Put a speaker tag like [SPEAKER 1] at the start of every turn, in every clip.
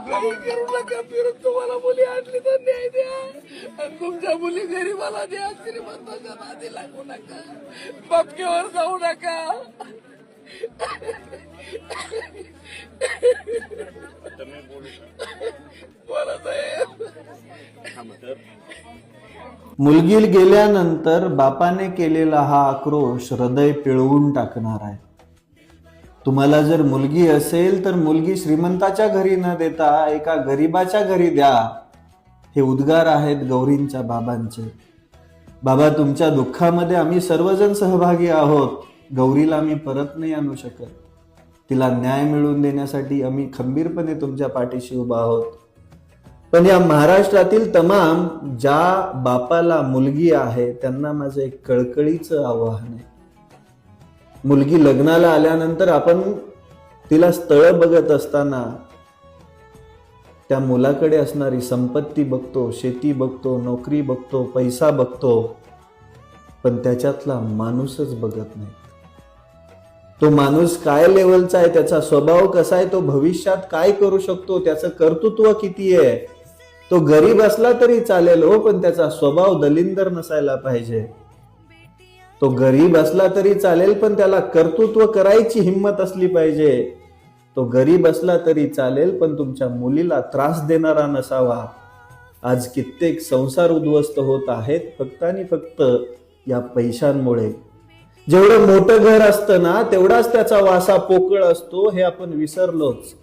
[SPEAKER 1] काही करू नका, फिरून तुम्हाला मुली आणली तर न्याय द्या, आणि तुमच्या मुली गरीबाला द्या. श्रीमंताच्या नादी लागू नका, बापकेवर जाऊ नका. बोला साहेब.
[SPEAKER 2] मुलगी गेल्यानंतर बापाने केलेला हा आक्रोश हृदय पिळवून टाकणार आहे. तुम्हाला जर मुलगी असेल तर मुलगी श्रीमंताच्या घरी न देता एका गरीबाच्या घरी द्या. हे उद्गार आहेत गौरींच्या बाबांचे. बाबा, तुमच्या दुःखामध्ये आम्ही सर्वजण सहभागी आहोत. गौरीला आम्ही परत नाही आणू शकत. तिला न्याय मिळवून देण्यासाठी आम्ही खंबीरपणे तुमच्या पाठीशी उभा आहोत. पण या महाराष्ट्रातील तमाम ज्या बापाला मुलगी आहे त्यांना माझं एक कळकळीचं आवाहन आहे. मुलगी लग्नाला आल्यानंतर आपण तिला स्थळ बघत असताना त्या मुलाकडे असणारी संपत्ती बघतो, शेती बघतो, नोकरी बघतो, पैसा बघतो, पण त्याच्यातला माणूसच बघत नाही. तो माणूस काय लेवलचा आहे, त्याचा स्वभाव कसा आहे, तो भविष्यात काय करू शकतो, त्याचं कर्तृत्व किती आहे. तो गरीब असला तरी चालेल हो, पण त्याचा स्वभाव दलिंदर नसायला पाहिजे. तो गरीब असला तरी चालेल, पण त्याला कर्तृत्व करायची हिंमत असली पाहिजे. तो गरीब असला तरी चालेल, पण तुमच्या मुलीला त्रास देणारा नसावा. आज कित्येक संसार उद्ध्वस्त होत आहेत फक्त आणि फक्त या पैशांमुळे. जेवढं मोठं घर असतं ना तेवढाच त्याचा वासा पोकळ असतो, हे आपण विसरलोच.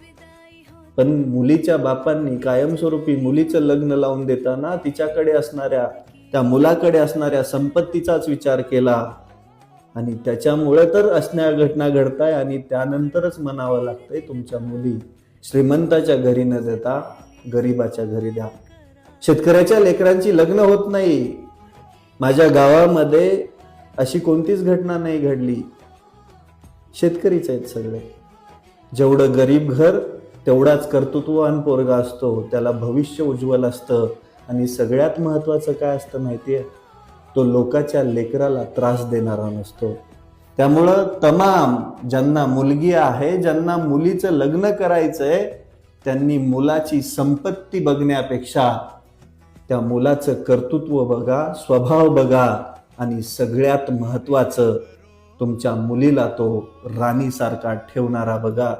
[SPEAKER 2] पण मुलीच्या बापांनी कायमस्वरूपी मुलीचं लग्न लावून देताना तिच्याकडे असणाऱ्या, त्या मुलाकडे असणाऱ्या संपत्तीचाच विचार केला, आणि त्याच्यामुळे तर असणाऱ्या घटना घडताय. आणि त्यानंतरच म्हणावं लागतंय तुमच्या मुली श्रीमंताच्या घरी न देता गरीबाच्या घरी द्या. शेतकऱ्याच्या लेकरांची लग्न होत नाही. माझ्या गावामध्ये अशी कोणतीच घटना नाही घडली. शेतकरीच आहेत सगळे. जेवढं गरीब घर तेवढाच कर्तृत्ववान पोरगा असतो, त्याला भविष्य उज्ज्वल असतं. आणि सगळ्यात महत्वाचं काय असतं माहितीये, तो लोकाच्या लेकराला त्रास देणारा नसतो. त्यामुळं तमाम ज्यांना मुलगी आहे, ज्यांना मुलीचं लग्न करायचंय, त्यांनी मुलाची संपत्ती बघण्यापेक्षा त्या मुलाचं कर्तृत्व बघा, स्वभाव बघा, आणि सगळ्यात महत्वाचं तुमच्या मुलीला तो राणीसारखा ठेवणारा बघा,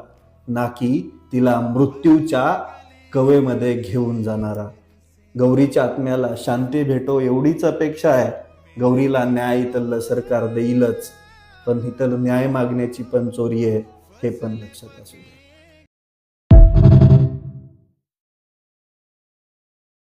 [SPEAKER 2] ना की तिला मृत्यूच्या कवेमध्ये घेऊन जाणारा. गौरीच्या आत्म्याला शांती भेटो एवढीच अपेक्षा आहे. गौरीला न्याय इथलं सरकार देईलच, पण इथलं न्याय मागण्याची पण चोरी आहे, हे पण लक्षात असू.